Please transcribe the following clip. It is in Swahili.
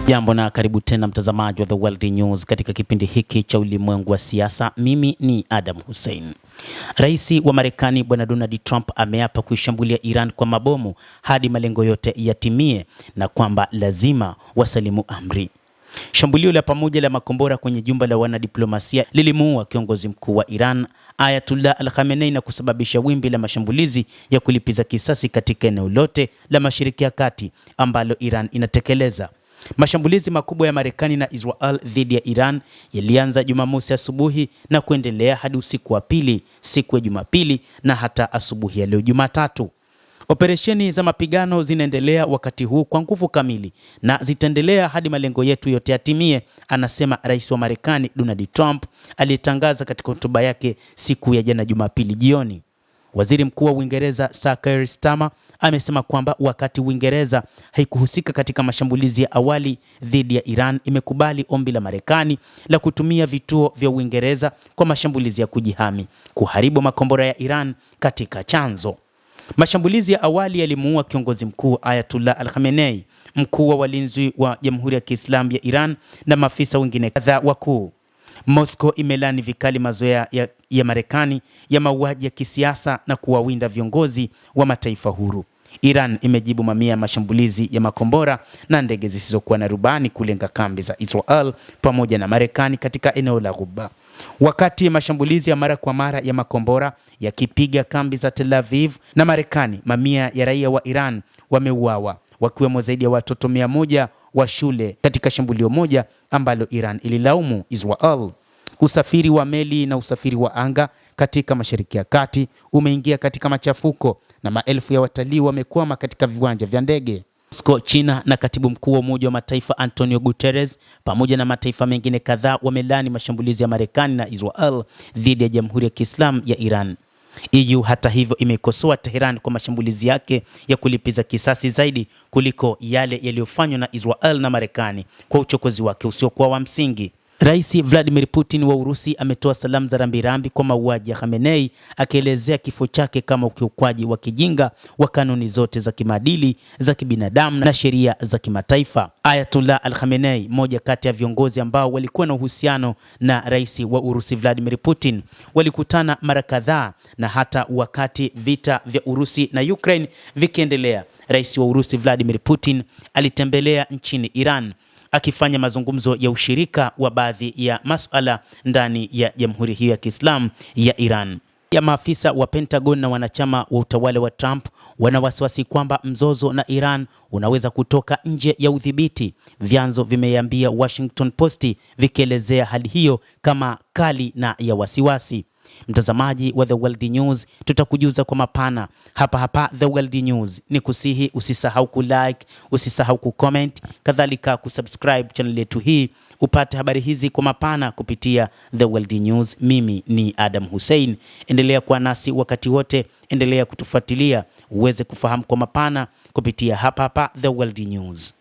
Jambo na karibu tena mtazamaji wa The World News katika kipindi hiki cha ulimwengu wa siasa. Mimi ni Adam Hussein. Rais wa Marekani Bwana Donald Trump ameapa kuishambulia Iran kwa mabomu hadi malengo yote yatimie na kwamba lazima wasalimu amri. Shambulio la pamoja la makombora kwenye jumba la wanadiplomasia lilimuua kiongozi mkuu wa Iran Ayatollah Al-Khamenei na kusababisha wimbi la mashambulizi ya kulipiza kisasi katika eneo lote la Mashariki ya Kati ambalo Iran inatekeleza. Mashambulizi makubwa ya Marekani na Israel dhidi ya Iran yalianza Jumamosi asubuhi na kuendelea hadi usiku wa pili, siku ya Jumapili na hata asubuhi ya leo Jumatatu. Operesheni za mapigano zinaendelea wakati huu kwa nguvu kamili na zitaendelea hadi malengo yetu yote yatimie, anasema Rais wa Marekani Donald Trump aliyetangaza katika hotuba yake siku ya jana Jumapili jioni. Waziri Mkuu wa Uingereza Sir Keir Starmer amesema kwamba wakati Uingereza haikuhusika katika mashambulizi ya awali dhidi ya Iran, imekubali ombi la Marekani la kutumia vituo vya Uingereza kwa mashambulizi ya kujihami, kuharibu makombora ya Iran katika chanzo. Mashambulizi ya awali yalimuua kiongozi mkuu Ayatollah Al-Khamenei, mkuu wa walinzi wa Jamhuri ya Kiislamu ya Iran na maafisa wengine kadhaa wakuu. Moscow imelani vikali mazoea ya Marekani ya mauaji ya kisiasa na kuwawinda viongozi wa mataifa huru. Iran imejibu mamia ya mashambulizi ya makombora na ndege zisizokuwa na rubani kulenga kambi za Israel pamoja na Marekani katika eneo la Ghuba. Wakati mashambulizi ya mara kwa mara ya makombora yakipiga kambi za Tel Aviv na Marekani, mamia ya raia wa Iran wameuawa, wakiwemo zaidi ya watoto 100 wa shule katika shambulio moja ambalo Iran ililaumu Israel. Usafiri wa meli na usafiri wa anga katika Mashariki ya Kati umeingia katika machafuko na maelfu ya watalii wamekwama katika viwanja vya ndege. Moscow, China na Katibu Mkuu wa Umoja wa Mataifa Antonio Guterres pamoja na mataifa mengine kadhaa wamelani mashambulizi ya Marekani na Israel dhidi ya Jamhuri ya Kiislamu ya Iran. EU hata hivyo imekosoa Tehran kwa mashambulizi yake ya kulipiza kisasi zaidi kuliko yale yaliyofanywa na Israel na Marekani kwa uchokozi wake usiokuwa wa msingi. Rais Vladimir Putin wa Urusi ametoa salamu za rambirambi kwa mauaji ya Khamenei, akielezea kifo chake kama ukiukwaji wa kijinga wa kanuni zote za kimaadili za kibinadamu na sheria za kimataifa. Ayatollah Al-Khamenei, mmoja kati ya viongozi ambao walikuwa na uhusiano na rais wa Urusi Vladimir Putin, walikutana mara kadhaa na hata wakati vita vya Urusi na Ukraine vikiendelea, rais wa Urusi Vladimir Putin alitembelea nchini Iran akifanya mazungumzo ya ushirika wa baadhi ya masuala ndani ya Jamhuri hiyo ya Kiislamu ya Iran. Ya maafisa wa Pentagon na wanachama wa utawala wa Trump wana wasiwasi kwamba mzozo na Iran unaweza kutoka nje ya udhibiti, vyanzo vimeiambia Washington Post vikielezea hali hiyo kama kali na ya wasiwasi. Mtazamaji wa The World News, tutakujuza kwa mapana hapa The World News. Ni kusihi usisahau kulike, usisahau kucomment, kadhalika kusubscribe channel yetu hii upate habari hizi kwa mapana kupitia The World News. Mimi ni Adam Hussein. Endelea kuwa nasi wakati wote, endelea kutufuatilia uweze kufahamu kwa mapana kupitia hapa The World News.